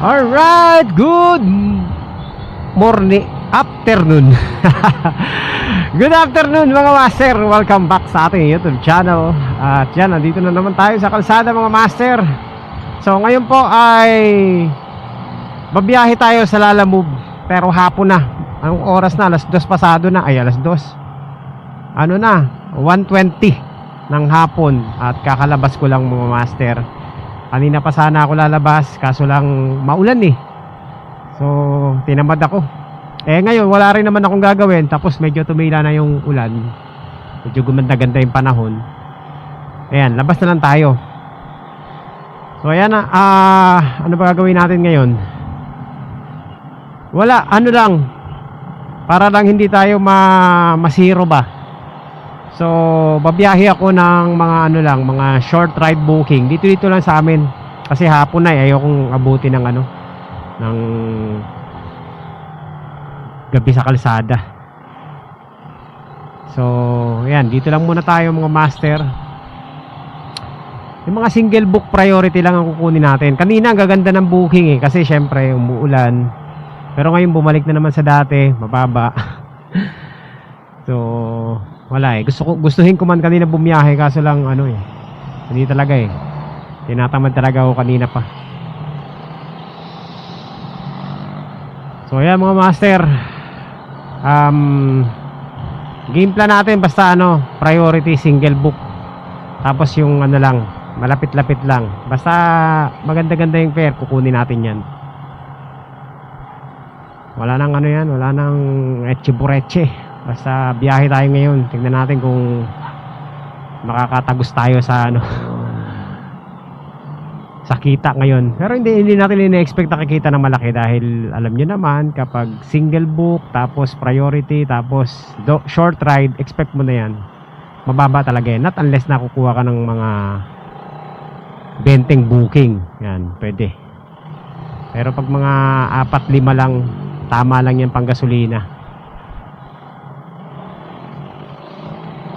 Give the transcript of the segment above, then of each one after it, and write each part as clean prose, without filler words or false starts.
Alright, good morning, afternoon. Good afternoon mga master. Welcome back sa ating YouTube channel. At yan, nandito na naman tayo sa kalsada mga master. So ngayon po ay babiyahe tayo sa Lalamove. Pero hapon na. Anong oras na? Alas 2 pasado na. Ay, alas 2. Ano na? 1:20 ng hapon. At kakalabas ko lang mga master. Kanina pa sana ako lalabas, kaso lang maulan eh. So, tinamad ako. Ngayon, wala rin naman akong gagawin. Tapos medyo tumila na yung ulan. Medyo gumanda-ganda yung panahon. Ayan, labas na lang tayo. So, ayan na. Ano ba gagawin natin ngayon? Wala, ano lang. Para lang hindi tayo masiro ba. So, babiyahe ako ng mga ano lang, mga short ride booking. Dito lang sa amin. Kasi hapon na ayokong abutin ng ano, ng gabi sa kalsada. So, ayan, dito lang muna tayo mga master. Yung mga single book priority lang ang kukunin natin. Kanina ang gaganda ng booking kasi syempre umuulan. Pero ngayon bumalik na naman sa dati, mababa. So, wala eh. Gustuhin ko man kanina bumiyahe kaso lang ano eh. Hindi talaga eh. Tinatamad talaga ako kanina pa. So ayan mga master. Game plan natin basta ano, priority single book. Tapos yung ano lang, malapit-lapit lang. Basta maganda-ganda yung fare, kukunin natin yan. Wala nang ano yan, wala nang etche-bureche. Basta biyahe tayo ngayon. Tingnan natin kung makakatagos tayo sa ano, sa kita ngayon. Pero hindi natin ina-expect na kikita na malaki dahil alam nyo naman kapag single book tapos priority tapos short ride, expect mo na yan mababa talaga yan. Not unless nakukuha ka ng mga benteng booking, yan pwede. Pero pag mga 4-5 lang, tama lang yan pang gasolina.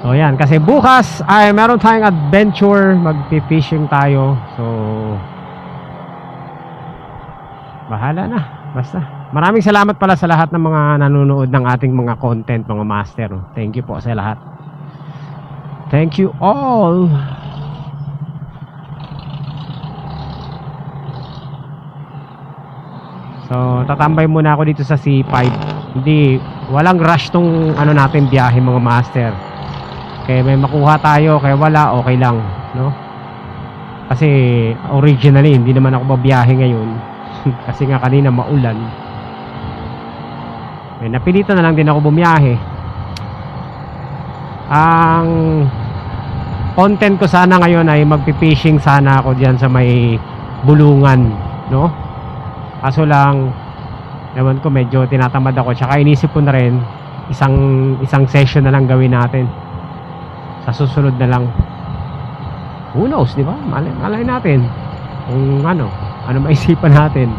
So yan, kasi bukas ay meron tayong adventure, magpi-fishing tayo. So bahala na, basta. Maraming salamat pala sa lahat ng mga nanonood ng ating mga content mga master. Thank you po sa lahat. Thank you all. So tatambay muna ako dito sa C5. Hindi, walang rush tong ano natin biyahe mga master. Kaya may makuha tayo, kaya wala, okay lang, no? Kasi originally hindi naman ako babiyahe ngayon. Kasi nga kanina maulan. Napilitan na lang din ako bumiyahe. Ang content ko sana ngayon ay magpi-fishing sana ako diyan sa may bulungan, no? Kaso lang ewan ko, medyo tinatamad ako. Tsaka inisip ko na rin isang session na lang gawin natin. Sa susunod na lang. Who knows, di ba? Malay natin kung ano maisipan natin.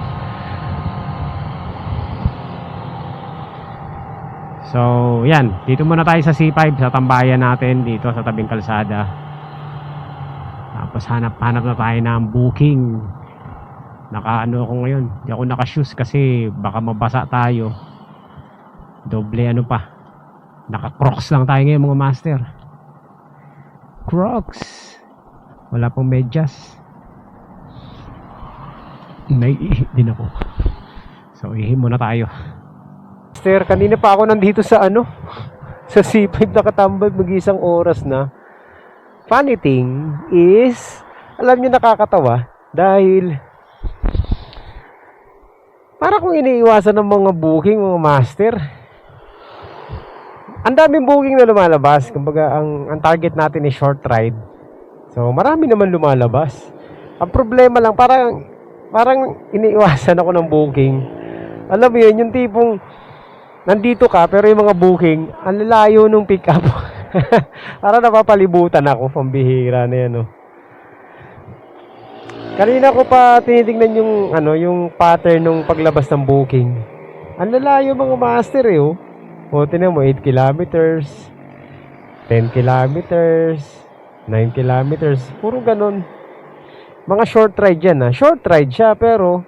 So, yan. Dito muna tayo sa C5, sa tambayan natin dito sa tabing kalsada. Tapos hanap na tayo ng booking. Naka-ano ako ngayon. Hindi ako naka-shoes kasi baka mabasa tayo. Doble ano pa. Naka-crocs lang tayo ngayon mga master. Crocs. Wala pong medyas. Naiihi din ako. So ihi muna tayo. Master, kanina pa ako nandito sa ano, sa C5 nakatambay mag-isang oras na. Funny thing is, alam niyo nakakatawa dahil para kung iniiwasan ng mga booking mga master. Ang daming booking na lumalabas. Kumbaga ang target natin is short ride. So marami naman lumalabas. Ang problema lang parang iniiwasan ako ng booking. Alam mo yun, yung tipong nandito ka pero yung mga booking ang lalayo nung pick up. Para napapalibutan ako, pambihira na yan, no? Kanina ko pa tinitingnan yung pattern ng paglabas ng booking. Ang lalayo mga master eh, oh. O, tinan mo, 8 kilometers, 10 kilometers, 9 kilometers. Puro ganun. Mga short ride yan, ha. Short ride siya, pero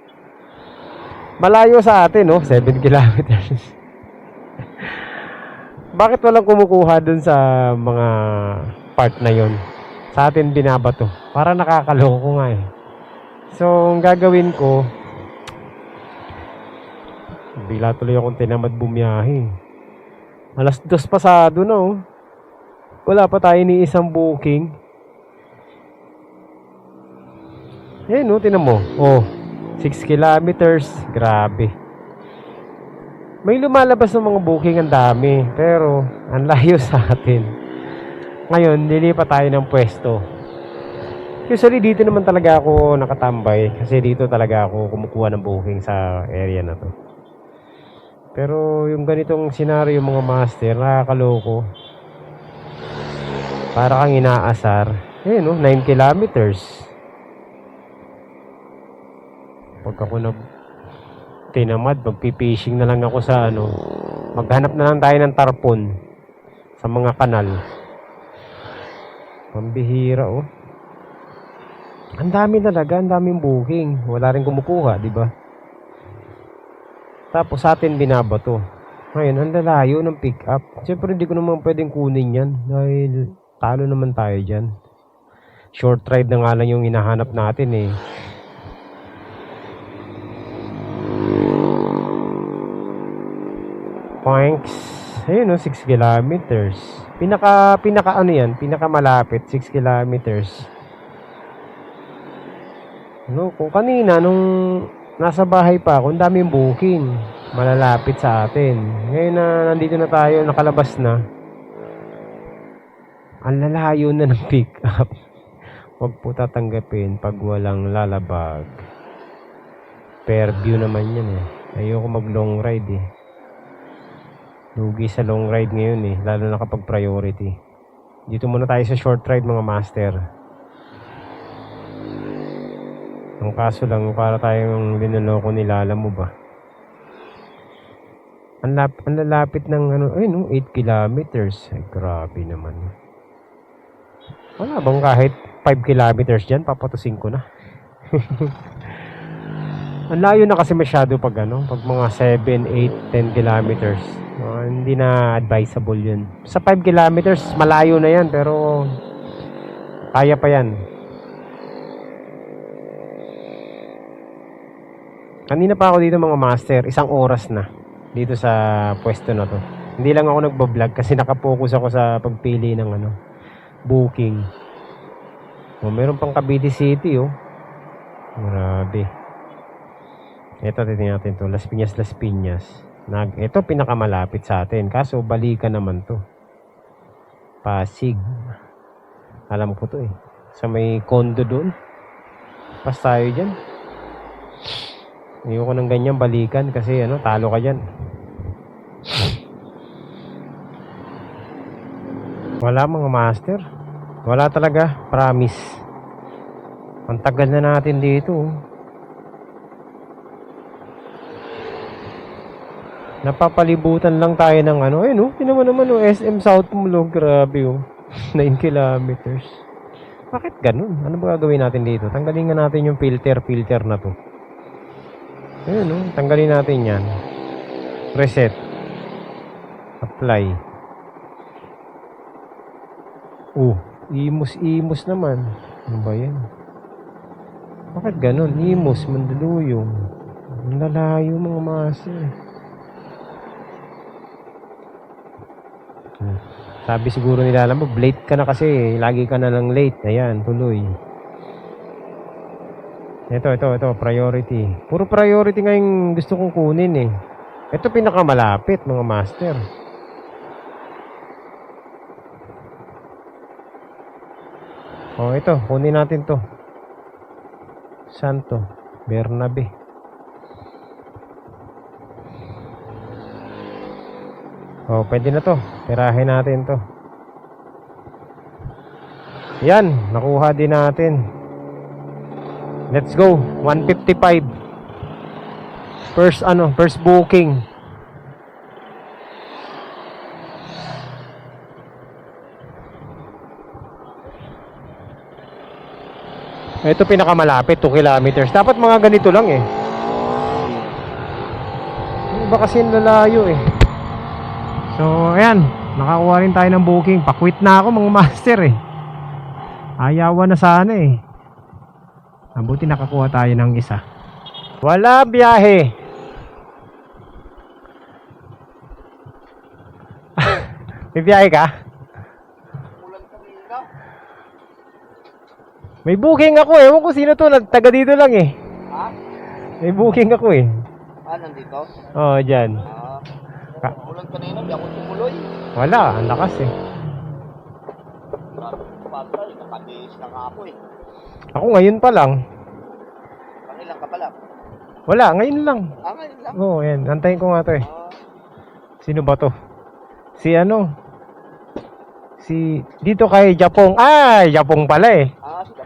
Malayo sa atin, no? 7 kilometers. Bakit walang kumukuha dun sa mga part na yon? Sa atin binabato. Para nakakaloko nga eh. So, ang gagawin ko, bigla tuloy akong tinamad bumiyahe. Alas 2 pasado na oh. Wala pa tayo ni isang booking. Eh no, tinan mo. Oh, 6 kilometers. Grabe. May lumalabas ng mga booking, ang dami. Pero, ang layo sa atin. Ngayon, lilipat tayo ng pwesto. Usually, dito naman talaga ako nakatambay. Kasi dito talaga ako kumukuha ng booking sa area na to. Pero, yung ganitong senaryo mga master, nakakaloko. Para kang inaasar. Eh no, 9 kilometers. Pag ako tinamad, magpipishing na lang ako sa ano, maghanap na lang tayo ng tarpon sa mga kanal. Pambihira oh. Ang dami talaga, ang daming booking. Wala rin kumukuha, di ba? Tapos sa atin binabato. Ngayon, ang lalayo ng pick up. Siyempre hindi ko naman pwedeng kunin yan dahil talo naman tayo dyan. Short ride na nga lang yung hinahanap natin eh. Points. Ayun, no, 6 kilometers. Pinaka ano yan, pinaka malapit, 6 kilometers. No, kung kanina, nung nasa bahay pa ako, ang daming booking. Malalapit sa atin. Ngayon na nandito na tayo, nakalabas na. Ang lalayo na ng pick up. Huwag po tatanggapin pag walang lalabag. Per view naman yan eh. Ayoko mag long ride eh. Lugi sa long ride ngayon eh, lalo na kapag priority. Dito muna tayo sa short ride mga master. Ang kaso lang, para tayong linaloko nila, alam mo ba? Ang lalapit ng ano, ay no, 8 kilometers. Ay, grabe naman. Wala bang kahit 5 kilometers dyan, papatusin ko na. Ang layo na kasi masyado pag ano, pag mga 7, 8, 10 kilometers. Hindi na advisable yun. Sa 5 kilometers, malayo na yan, pero kaya pa yan. Kanina pa ako dito mga master, 1 oras na dito sa pwesto na to. Hindi lang ako nagbablog kasi nakapokus ako sa pagpili ng ano, booking. Oh, meron pang Cavite City oh. Grabe. Ito, titingnan natin to. Las Piñas. Ito pinakamalapit sa atin. Kaso balikan naman to. Pasig. Alam ko to eh. Sa may condo doon. Pas tayo dyan. Ayoko ng ganyan balikan kasi ano, talo ka dyan. Wala mga master. Wala talaga. Promise. Ang tagal na natin dito oh. Napapalibutan lang tayo ng ano. Eh no, tinaman naman oh, SM South Mall. Grabe oh. 9 kilometers. Bakit ganun? Ano ba gagawin natin dito? Tanggalin nga natin yung filter na to. Ayun no, tanggalin natin yan. Reset. Apply. Oh, imos naman. Ano ba yan? Bakit ganun? Imos, Mandaluyong. Ang lalayo mga master. Sabi siguro nila, alam mo, late ka na kasi. Lagi ka na lang late. Ayan, tuloy. Ito, priority. Puro priority nga yung gusto kong kunin eh. Ito pinakamalapit, mga master. Oh, ito, kunin natin to. Santo Bernabe. Oh, pwede na to. Tirahin natin to. Yan, nakuha din natin. Let's go. 155. First booking. Ito pinakamalapit, 2 kilometers. Dapat mga ganito lang eh. iba kasi lalayo eh. So ayan, nakakuha rin tayo ng booking. Pakwit na ako mga master eh. Ayawan na sana eh. Mabuti nakakuha tayo ng isa. Wala biyahe. May biyahe ka? May booking ako eh. Ewan ko sino to. Taga dito lang eh. Ha? May booking ako eh. Nandito? Oo, dyan. Ulan kanina, di ako tumuloy. Wala, ang lakas eh. Patay, nakabihis na nga ako eh. Ako ngayon pa lang. Pangilan ka pala? Wala, ngayon lang. Ngayon lang. Oo, yan. Antayin ko nga to eh. Sino ba to? Si ano? Si... Dito kay Japong. Ay, Japong pala eh. Si Japong.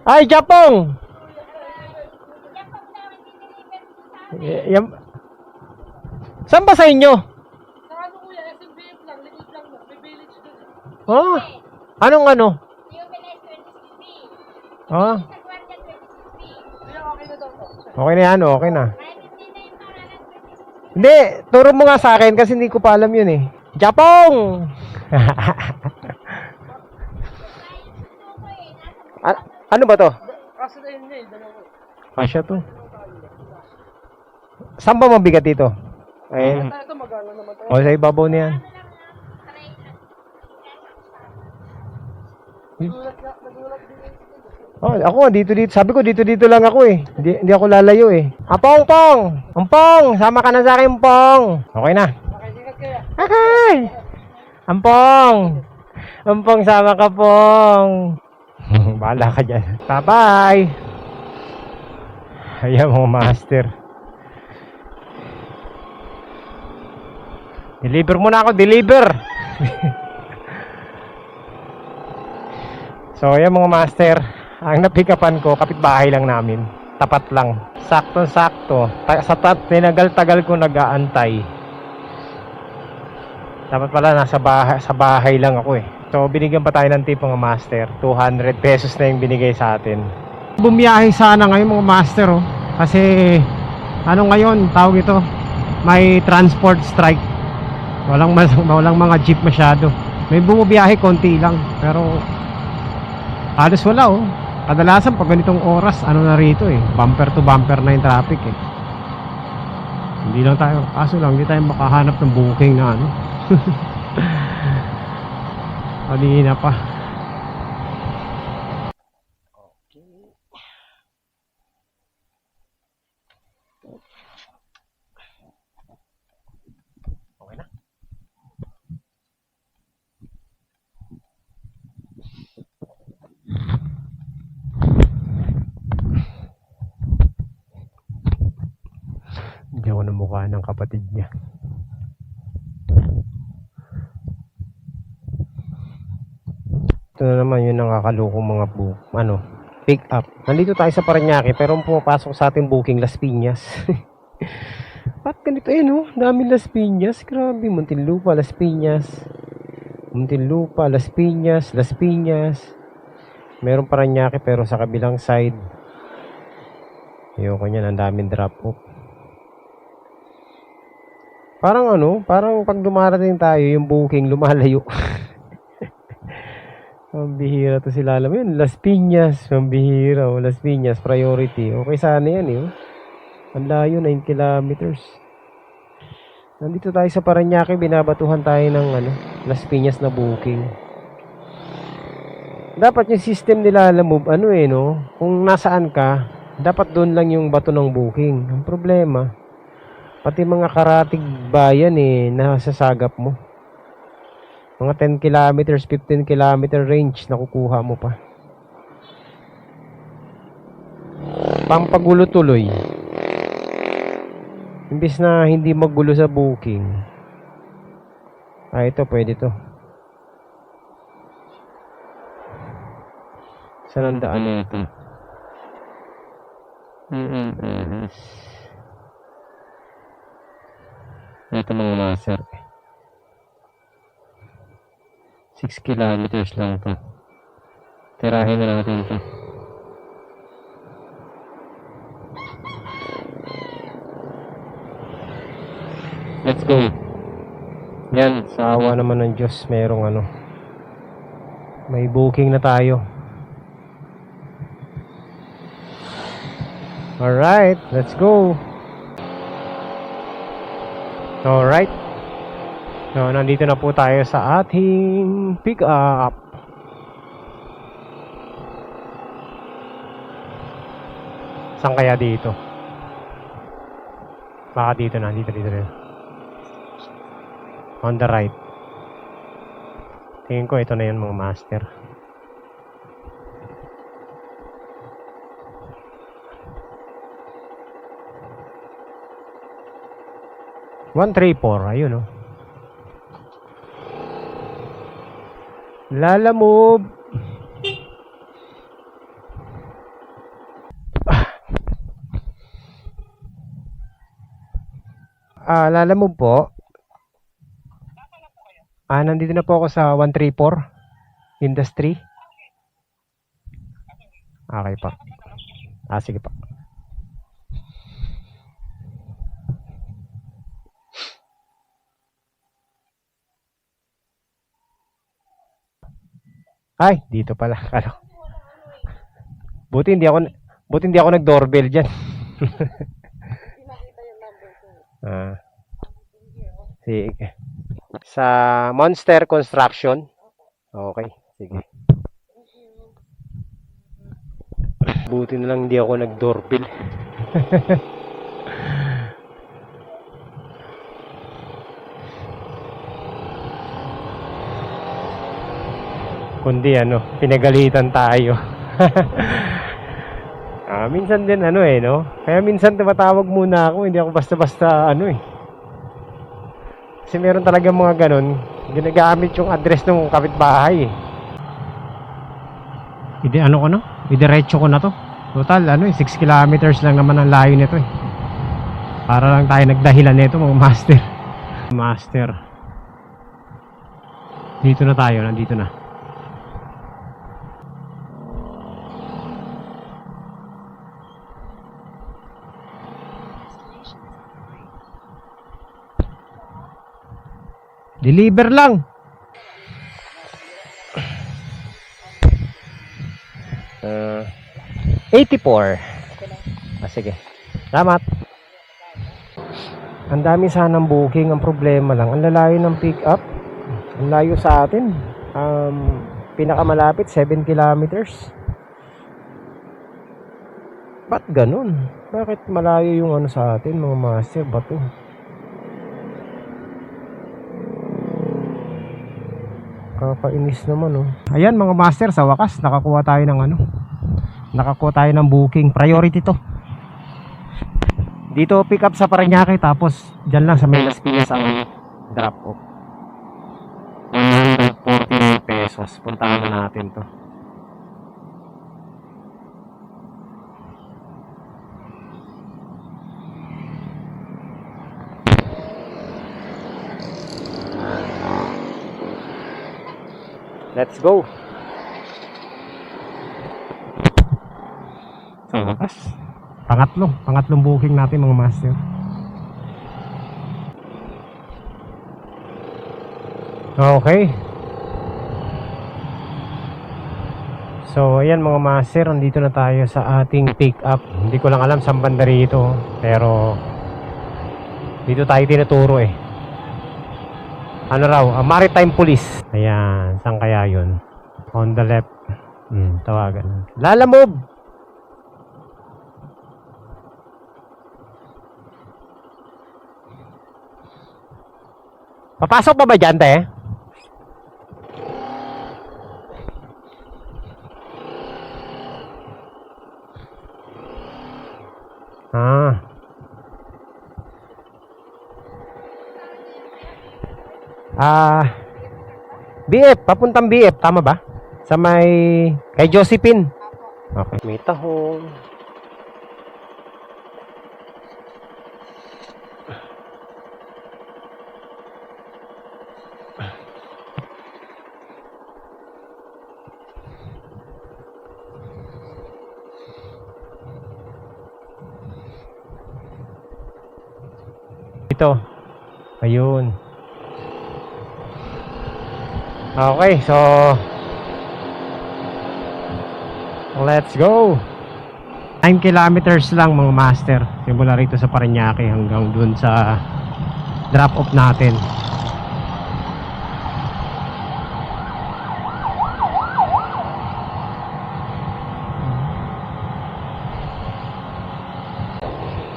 Ay, Japong! Yan. Saan ba sa inyo? Sa ano kuya, SMBF lang, likod lang mo, may village doon. Oh, anong ano? Oh, Kaya okay na daw to. okay na yan, okay na. Hindi, turo mo nga sa akin kasi hindi ko pa alam yun eh. Japong! Ano ba to? Kaso na yun niya eh, dalawa. Asya to. Saan ba mabigat dito? Ayun. Ito magana naman tayo. O, sa ibabaw niyan. Nagulat din. Oh, ako dito. Sabi ko dito lang ako eh. Hindi ako lalayo eh. Pong! Ampong! Sama ka na sa akin, Pong! Okay na. Makisingat kaya. Okay! Ampong! Ampong, sama ka, Pong! Bahala ka dyan. Bye-bye! Ayan mga master. Deliver muna ako, deliver! So ayan mga master, ang napikapan ko, kapitbahay lang namin. Tapat lang. Sakto-sakto. Tinagal-tagal ko nag-aantay. Dapat pala nasa bahay lang ako eh. So binigyan pa tayo ng tip mga master. 200 pesos na yung binigay sa atin. Bumiyahe sana ngayon mga master oh. Kasi ano ngayon, tawag ito, may transport strike. Walang mga jeep masyado. May bumibiyahe konti lang, pero halos wala oh. Kadalasan pag ganitong oras, ano na rito eh, bumper to bumper na yung traffic eh. Hindi lang tayo, kaso lang hindi tayo makahanap ng booking na ano. Kanina pa. Okay na. Hindi ako namukha ng kapatid niya. Ito na naman yung nakakalukong mga pick up. Nandito tayo sa Parañaque pero pumapasok sa ating booking Las Piñas. Ba't ganito no? Daming Las Piñas. Grabe, Muntinlupa, Las Piñas. Muntinlupa, Las Piñas, Las Piñas. Meron Parañaque pero sa kabilang side. Ayoko niyan, ang daming drop off. Parang parang pag dumarating tayo yung booking lumalayo. Pambihira to sila. Alam mo yun, Las Piñas. Pambihira. Las Piñas, priority. Okay sana yan eh. Ang layo, 9 kilometers. Nandito tayo sa Parañaque. Binabatuhan tayo ng Las Piñas na booking. Dapat yung system nila, alam mo, kung nasaan ka, dapat doon lang yung bato ng booking. Ang problema, pati mga karatig bayan nasasagap mo. Mga 10 kilometers, 15 kilometer range nakukuha mo pa. Pampagulo tuloy. Imbis na hindi magulo sa booking. Ito pwede to. Saan ang daan nito? Ito mga master. 6 kilometers lang to. Tirahin na natin ito. Let's go. Yan, sa awa naman ng Diyos, merong ano. May booking na tayo. Alright, let's go. Alright. So, nandito na po tayo sa ating pick up. Saan kaya dito? Baka dito na, dito na. On the right. Tingin ko ito na yun mga master. One, 3, 4. Ayun oh. Lalamove. Lalamove po. Nandito na po ako sa 134 Industry. Okay pa. Sige pa. Ay, dito pala. Buti hindi ako nag-doorbell diyan. Sige. Sa Monster Construction. Okay, sige. Buti na lang hindi ako nag-doorbell. Kundi pinagalitan tayo. Minsan din no. Kaya minsan tumatawag muna ako, hindi ako basta-basta Kasi meron talaga mga ganun, ginagamit yung address ng kapitbahay. Idiretso ko na to. Total 6 kilometers lang naman ang layo nito Para lang tayo nagdahilan nito mga master. Dito na tayo, nandito na. Deliver lang. 84. Sige. Salamat. Ang dami sanang booking. Ang problema lang, ang lalayo ng pick up. Ang layo sa atin. Pinakamalapit 7 kilometers. Ba't ganun? Bakit malayo yung sa atin mga master? Bato. Kakainis naman Ayan mga master, sa wakas nakakuha tayo ng booking. Priority to. Dito pick up sa Parañaque, tapos dyan lang sa Las Piñas ang drop off. 149 pesos. Puntahan na natin to. Let's go. Sa wakas, pangatlong booking natin mga master. Okay. So ayan mga master, nandito na tayo sa ating pick up. Hindi ko lang alam saan banda rito, pero dito tayo tinuturo Maritime Police. Ayan, saan kaya yun? On the left. Tawagan. Lalamove! Papasok pa ba dyan, te? BF, papuntang BF, tama ba? Sa kay Josephine. Okay, may tahong. Ito. Ayun. Okay, so let's go. 9 kilometers lang mga master. Simula rito sa Parañaque hanggang dun sa drop off natin.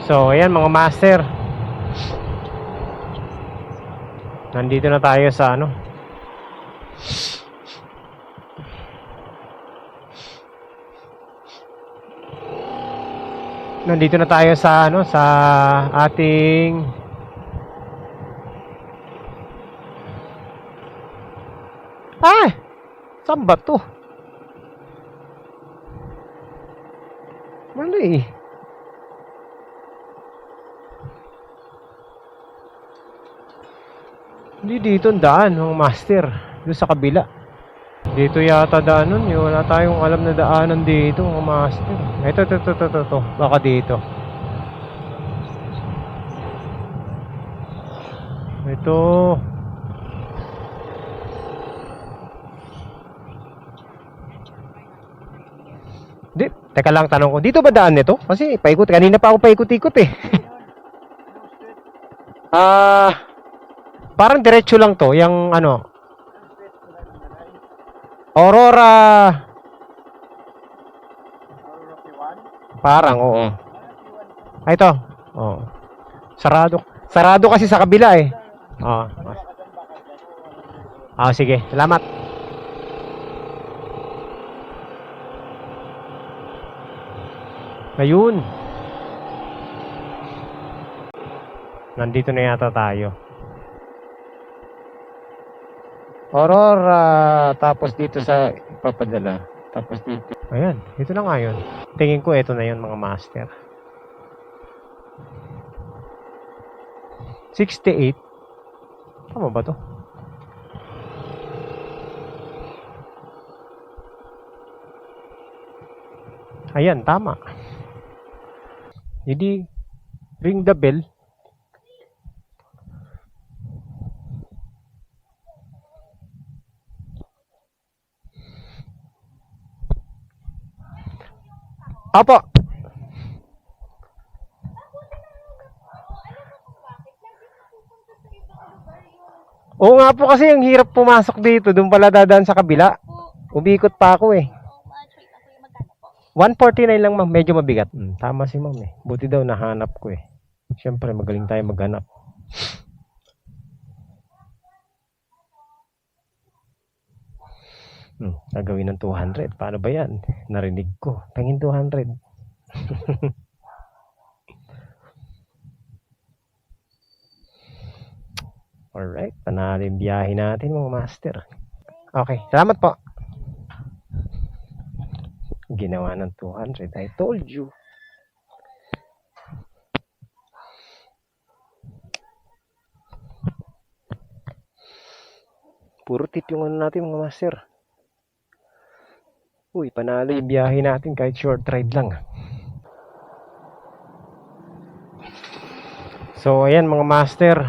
So, ayan mga master. Nandito na tayo sa ano. Nandito na tayo sa ano, sa ating saan ba to? Mali. Hindi dito ang daan, mga master. Doon sa kabila. Dito yata daanan. Wala tayong alam na daanan dito, mga master. Ito. Baka dito. Ito. Di, teka lang, tanong ko. Dito ba daan nito? Kasi paikot. Kanina pa ako paikot-ikot eh. Parang diretso lang to, yung ano. Aurora. Parang, oo. Ito. Oo. Sarado. Sarado kasi sa kabila eh. Oo. Sige. Salamat. Ayun. Nandito na yata tayo. Aurora, tapos dito sa ipapadala, tapos dito. Ayan, ito na nga yun. Tingin ko ito na yun mga master. 68. Tama ba to? Ayan, tama. Hindi, ring the bell. Apo. Oo nga po kasi ang hirap pumasok dito. Doon pala dadaan sa kabila. Umikot pa ako eh. 149 lang ma'am. Medyo mabigat. Tama si ma'am eh. Buti daw nahanap ko eh. Siyempre magaling tayo maghanap. Gagawin ng 200. Paano ba yan? Narinig ko. Pangin 200. Alright. Panalo yung biyahe natin mga master. Okay. Salamat po. Ginawa ng 200. I told you. Puro tip yung ano natin mga master. Uy, panalo yung biyahe natin kahit short ride lang. So, ayan mga master.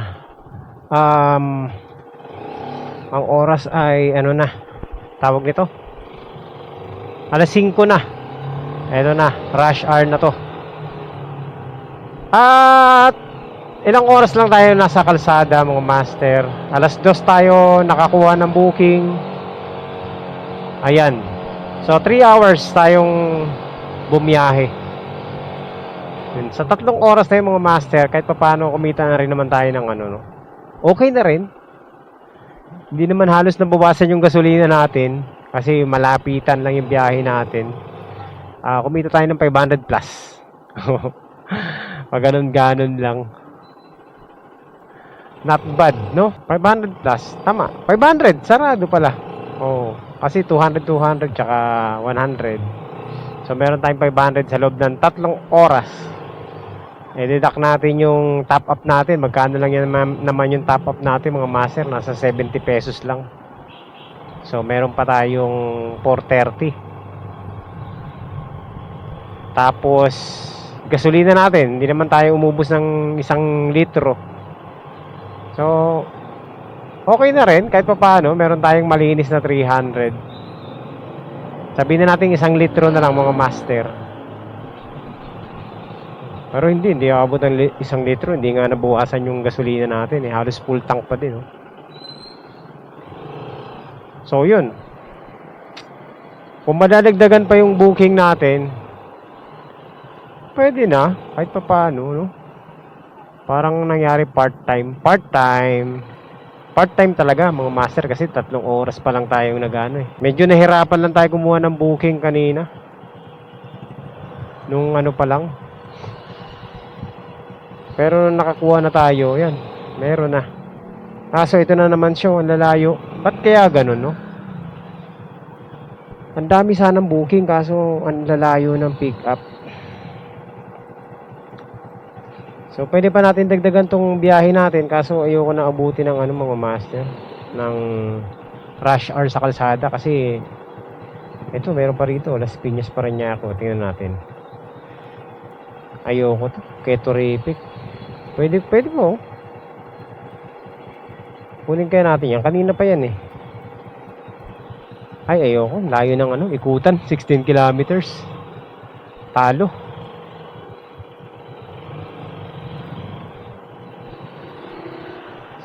Ang oras ay ano na, tawag nito? Alas 5 na. Eto na, rush hour na to. At ilang oras lang tayo nasa kalsada mga master. Alas 2 tayo nakakuha ng booking. Ayan. So 3 hours tayong bumiyahe. Yun. Sa 3 oras na yung mga master, kahit paano kumita na rin naman tayo ng ano, no? Okay na rin. Hindi naman halos nabawasan yung gasolina natin kasi malapitan lang yung biyahe natin. Kumita tayo ng 500 plus. Pag ganon lang. Not bad, no? 500 plus. Tama. 500. Sarado pala. Oo. Kasi 200, tsaka 100. So, meron tayong 500 sa loob ng 3 oras. I-deduct natin yung top up natin. Magkano lang yan naman yung top up natin, mga master? Nasa 70 pesos lang. So, meron pa tayong 430. Tapos, gasolina natin. Hindi naman tayo umubos ng 1 litro. So, okay na rin. Kahit pa paano, meron tayong malinis na 300. Sabihin na natin 1 litro na lang mga master. Pero hindi abot ng 1 litro. Hindi nga nabukasan yung gasolina natin. Halos full tank pa din. So, yun. Kung madadagdagan pa yung booking natin, pwede na. Kahit pa paano, no? Parang nangyari part-time. Part-time talaga, mga master. Kasi 3 oras pa lang tayong nag-ano eh. Medyo nahirapan lang tayo kumuha ng booking kanina. Nung ano pa lang. Pero nakakuha na tayo. Yan, meron na. Kaso ito na naman siya, ang lalayo. Ba't kaya ganun, no? Ang dami sanang booking, kaso ang lalayo ng pick up. So, pwede pa natin dagdagan tong biyahe natin, kaso ayoko na abutin ng ano, mga master, ng rush hour sa kalsada, kasi ito, meron pa rito, Las Piñas pa rin niya ako. Tingnan natin. Ayoko to, kaya terrific. Pwede mo. Kunin kaya natin yan, kanina pa yan eh. Ay, ayoko. Layo ng ano, ikutan. 16 kilometers. Talo.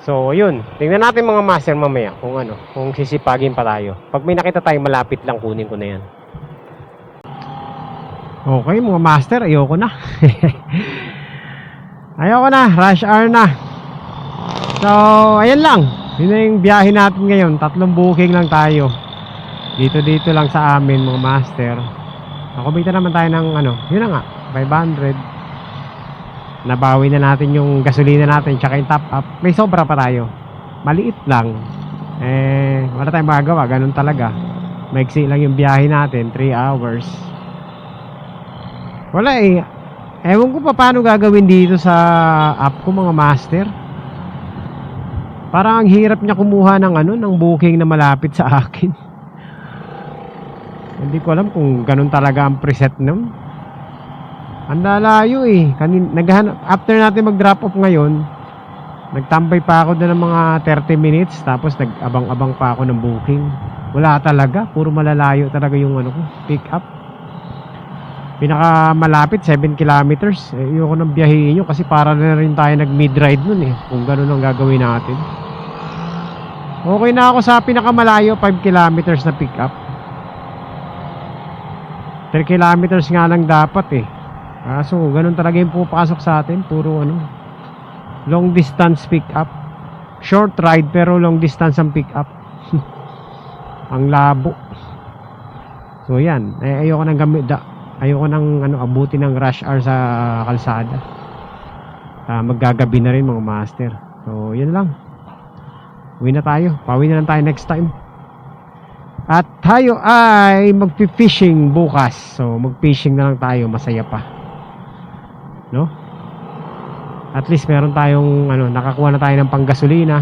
So, yun. Tingnan natin mga master mamaya kung ano, kung sisipagin pa tayo. Pag may nakita tayo malapit lang, kunin ko na yan. Okay, mga master. Ayoko na. Ayoko na. Rush hour na. So, ayan lang. Yun na yung biyahe natin ngayon. 3 booking lang tayo. Dito lang sa amin mga master. Nakumita naman tayo ng ano, yun na nga, 500. Nabawi na natin yung gasolina natin tsaka yung top up. May sobra pa tayo. Maliit lang. Wala tayong magagawa, ganun talaga. Maiksi lang yung biyahe natin, 3 hours. Wala eh. Ewan ko pa paano gagawin dito sa app ko mga master. Parang ang hirap niya kumuha ng ano, ng booking na malapit sa akin. Hindi ko alam kung ganun talaga ang preset nun. Ang lalayo eh. After natin mag-drop off ngayon, nagtambay pa ako doon ng mga 30 minutes. Tapos nag-abang-abang pa ako ng booking. Wala talaga. Puro malalayo talaga yung ano ko, pick up. Pinaka malapit 7 kilometers. Ayoko nang biyahin nyo kasi para na rin tayo nag mid-ride nun eh. Kung ganun ang gagawin natin. Okay na ako sa pinakamalayo, 5 kilometers na pick up. 3 kilometers nga lang dapat eh. So ganun talaga yung pupasok sa atin. Puro ano, long distance pick up. Short ride pero long distance ang pick up. Ang labo. So yan, ayoko nang ayoko nang ano, abuti ng rush hour sa kalsada. Maggagabi na rin mga master. So yan lang. Uwi na tayo. Pauwi na lang tayo next time. At tayo ay magpi-fishing bukas. So mag-fishing na lang tayo, masaya pa. No? At least meron tayong ano, nakakuha na tayo ng panggasolina,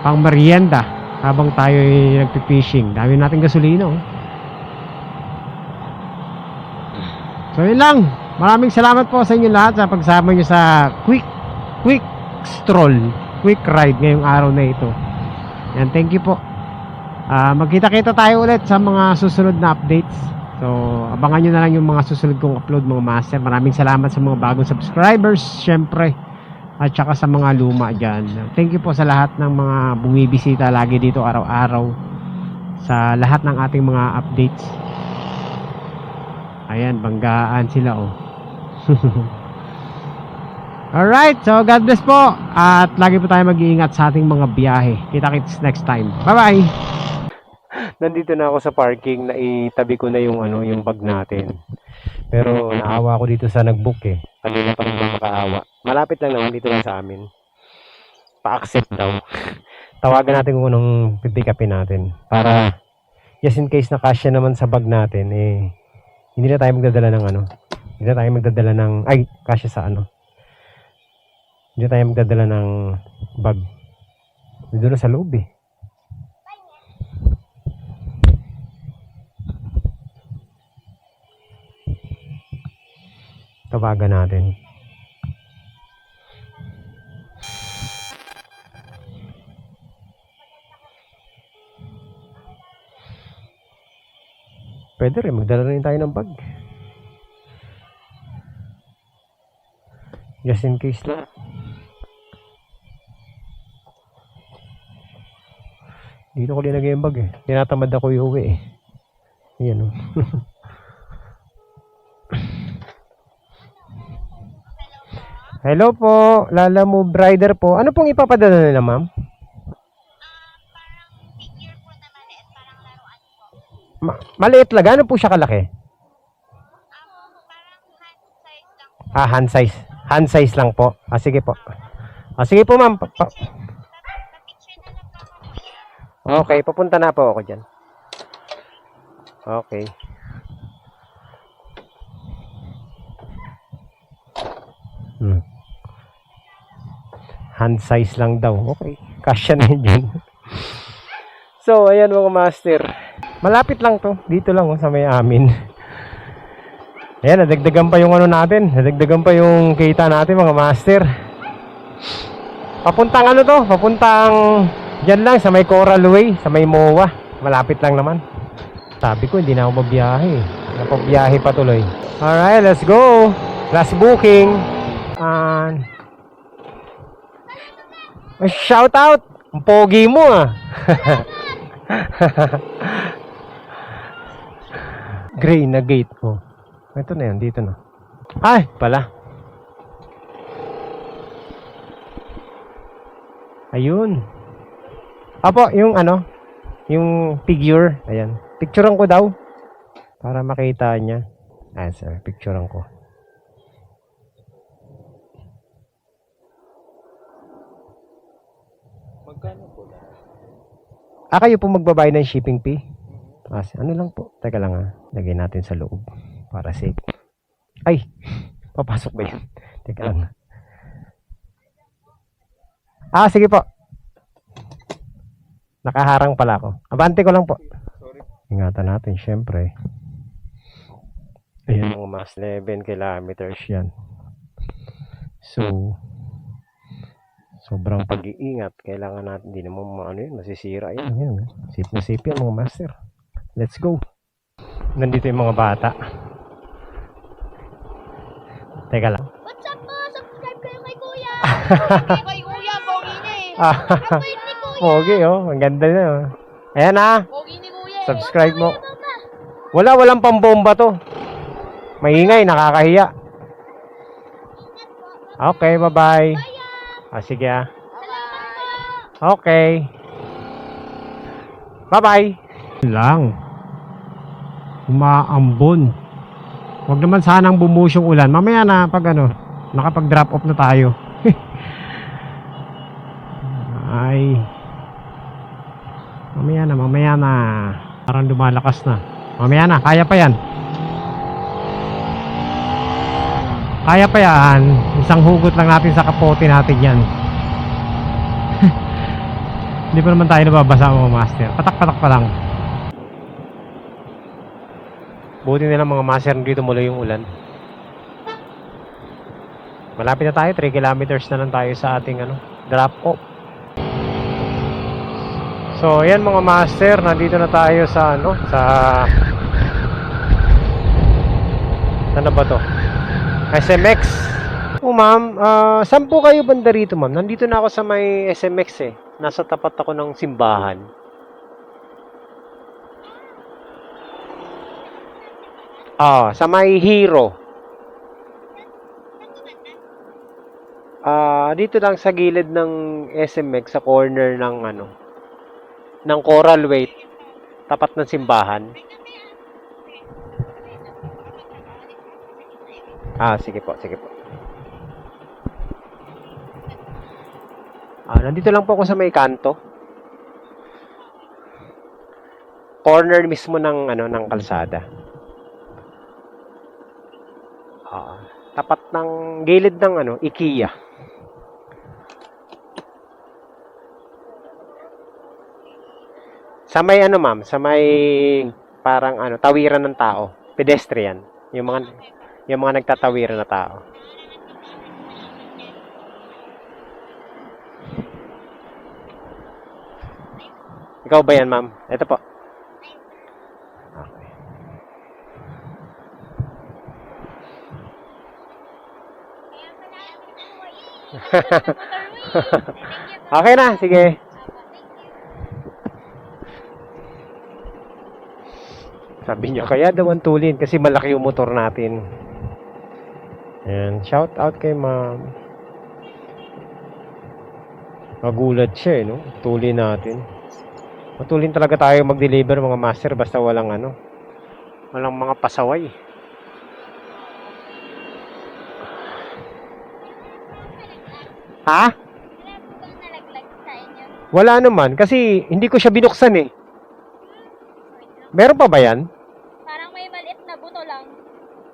pang merienda habang tayo ay nagpi-fishing. Dami nating gasolina oh. So yun lang. Maraming salamat po sa inyo lahat sa pagsama nyo sa quick stroll, quick ride ngayong araw na ito. Yan, thank you po. Magkita-kita tayo ulit sa mga susunod na updates. So abangan nyo na lang yung mga susunod kong upload mga master. Maraming salamat sa mga bagong subscribers syempre, at saka sa mga luma dyan. Thank you po sa lahat ng mga bumibisita lagi dito araw-araw, sa lahat ng ating mga updates. Ayan, banggaan sila oh. Alright, so God bless po. At lagi po tayo mag-iingat sa ating mga biyahe. Kita-kits next time. Bye-bye. Nandito na ako sa parking, naitabi ko na yung ano, yung bag natin. Pero naawa ako dito sa nag-book eh. Kanina pa rin ako makaawa. Malapit lang naman dito lang sa amin. Pa-accept daw. Tawagan natin kung anong pipick upin natin. Para just in case na kasya naman sa bag natin eh, hindi na tayo magdadala ng ano. Hindi na tayo magdadala ng kasya sa ano. Hindi na tayo magdadala ng bag. Dito na sa loob eh. Tawagan natin. Pwede rin, magdala rin tayo ng bag. Just in case lang. Dito ko linagay yung bag eh. Tinatamad ako iuwi eh. Yan o. Hello po, Lala Move Rider po. Ano pong ipapadala nila, ma'am? Maliit lang. Ano po siya kalaki? Hand size. Hand size lang po. Sige po. Sige po, ma'am. Okay, papunta na po ako dyan. Okay. Hand size lang daw. Okay. Kasya na yun. So, ayan mga master. Malapit lang to. Dito lang sa may amin. Ayan, nadagdagan pa yung ano natin. Nadagdagan pa yung kita natin mga master. Papuntang ano to? Papuntang dyan lang sa may Coral Way. Sa may MOA. Malapit lang naman. Sabi ko, hindi na ako mabiyahe. Napabiyahe pa tuloy. Alright, let's go. Last booking. Shout out! Ang pogi mo ah. Gray na gate ko. Ito na yan, dito na. Ay, pala. Ayun. Apo, yung ano, yung figure. Ayan. Picturean ko daw. Para makita niya. Ayan sir, picturean ko. Magkano po na? Kayo po magbabayad ng shipping fee? Ano lang po? Teka lang ha. Lagay natin sa loob. Para safe. Ay! Papasok ba yan? Teka lang. Sige po. Nakaharang pala ako. Abante ko lang po. Ingatan natin, syempre. Ayan mga mas 11 kilometers yan. So, sobrang pag-iingat. Kailangan natin, hindi naman masisira yan. Yan. Safe na safe yan mga master. Let's go. Nandito yung mga bata. Teka lang. What's up po? Subscribe kayo kay Kuya! Kay Kuya, pogi na eh. Ang bait ni Kuya! Pogi oh. Ang ganda na oh. Ayan ah. Pogi ni Kuya eh. Subscribe mo. Mama. Walang pambomba to. Maingay, nakakahiya. Okay, bye-bye. Sige ah. Bye-bye. Okay. Bye-bye. Lang. Umaambon. Huwag naman sanang bumuhos yung ulan. Mamaya na pag nakapag-drop off na tayo. Ay. Mamaya na. Parang lumalakas na. Mamaya na, kaya pa yan. Kaya pa yan. Isang hugot lang natin sa kapote natin yan. Hindi pa naman tayo nababasa mga master. Patak-patak pa lang. Buti nila mga master dito mula yung ulan. Malapit na tayo. 3 kilometers na lang tayo sa ating drop off. So ayan mga master. Nandito na tayo sa ano ba to? SMX. Ma'am, saan po kayo banda rito ma'am? Nandito na ako sa may SMX eh. Nasa tapat ako ng simbahan. Sa may Hero. Dito lang sa gilid ng SMX sa corner ng ng Coral Way, tapat ng simbahan. Sige po. Nandito lang po ako sa may kanto. Corner mismo ng ng kalsada. Tapat ng gilid ng IKEA. Sa may ma'am, sa may parang tawiran ng tao, pedestrian, yung mga nagtatawiran na tao. Ikaw ba yan, ma'am? Ito po. Okay. Okay na, sige. Sabi niya, kaya daw ang tulin kasi malaki yung motor natin. Ayan, shout out kay ma'am. Magulat siya no? Tulin natin. Matulin talaga tayo mag-deliver mga master basta walang walang mga pasaway. Ha? Wala naman kasi hindi ko siya binuksan eh. Meron pa ba yan? Parang may maliit na buto lang.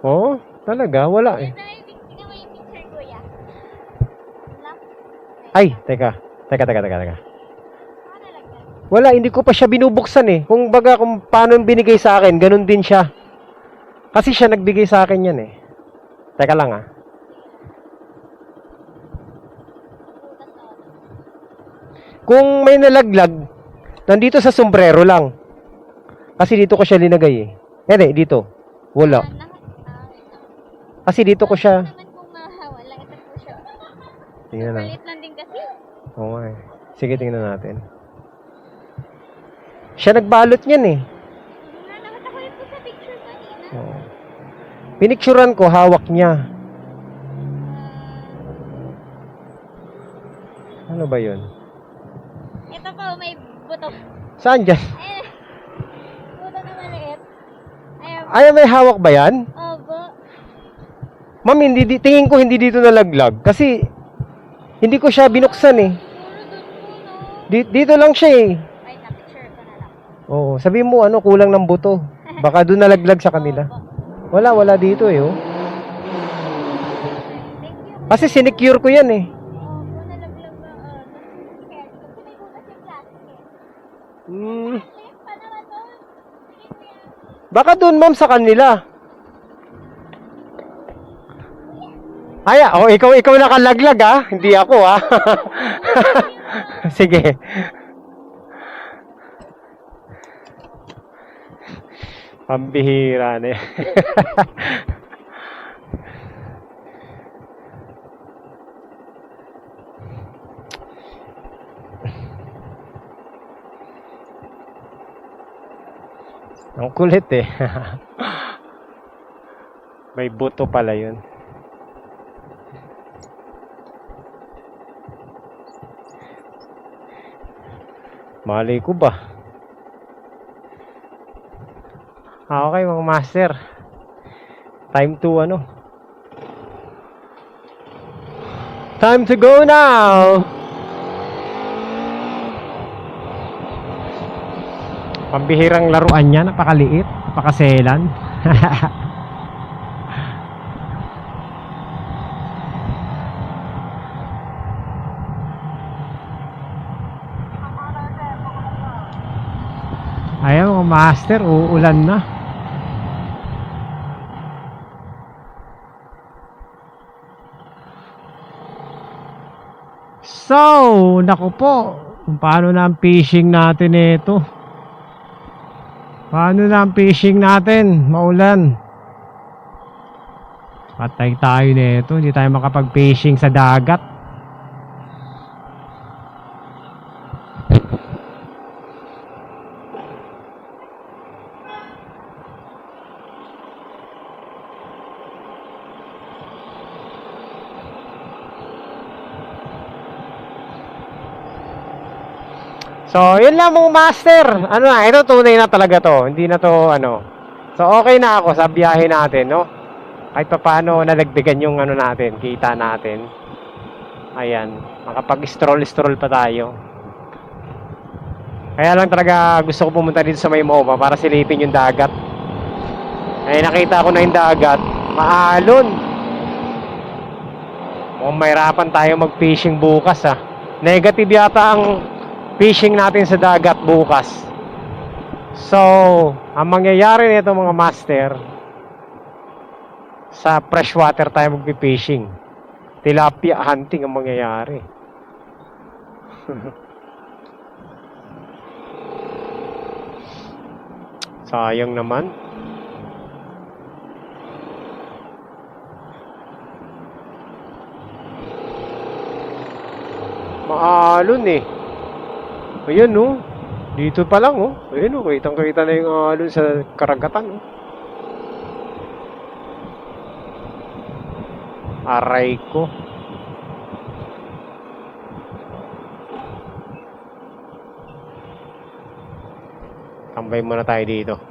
Oo, talaga, wala eh. Tingnan mo yung picture, kuya. Wala. Ay, teka. Saan nalagyan? Wala, hindi ko pa siya binubuksan eh. Kung baga kung paano yung binigay sa akin, ganun din siya. Kasi siya nagbigay sa akin yan eh. Teka lang ah. Kung may nalaglag, nandito sa sombrero lang. Kasi dito ko siya linagay eh. Dito. Wala. Kasi dito ko siya. Naman kung wala, ito po siya. Tingnan na. Maliit lang din kasi. Oo nga eh. Sige, tingnan natin. Siya nagbalot niyan eh. Nakatakoy po sa picture kanina. Oo. Pinicturan ko, hawak niya. Ano ba yun? Ito po, may buto. Saan dyan? Buto na maliit. Ayun. Ay, may hawak ba yan? Opo. Ma'am, tingin ko hindi dito nalaglag. Kasi, hindi ko siya binuksan eh. Puro doon po, no? Dito lang siya eh. Ay, na-picture ko na lang. Oo, sabi mo kulang ng buto. Baka doon nalaglag sa kanila. Opo. Wala dito eh oh. Thank you. Kasi sinecure ko yan eh. Opo, nalaglag na. Kaya, kasi may butas yung plastic eh. Hmm, Lift pa naman doon. Sige, kuya. baka doon ma'am sa kanila. Ay, ikaw nakalaglag ah. Hindi ako ah. Sige. Pambihira na eh. Ang kulit eh. May buto pala yun. Malay ko ba? Okay mga master. Time to Time to go now! Pambihirang laruan niya, napakaliit, napakaselan. Ayaw mga master, uulan na. So, naku po, kung paano na ang fishing natin ito. Paano na ang fishing natin? Maulan. Patay tayo nito, hindi tayo makapag-fishing sa dagat. So, yun lang mga master. Ito tunay na talaga to. Hindi na to So, okay na ako sa biyahe natin, no? Kahit pa paano nalagbigan yung natin, kita natin. Ayan, makapag-stroll pa tayo. Kaya lang talaga gusto ko pumunta dito sa may MOA para silipin yung dagat. Ay, nakita ko na yung dagat. Maalon. Mukhang mahirapan tayo mag-fishing bukas, ah. Negative yata ang fishing natin sa dagat bukas. So, ang mangyayari nito mga master, sa freshwater tayo magpi-fishing. Tilapia hunting ang mangyayari. Sayang naman. Maalon eh. Ayan oh. Dito pa lang oh. Ayan oh, kitang-kita na yung alon sa karagatan oh. Aray ko. Tambay muna tayo dito.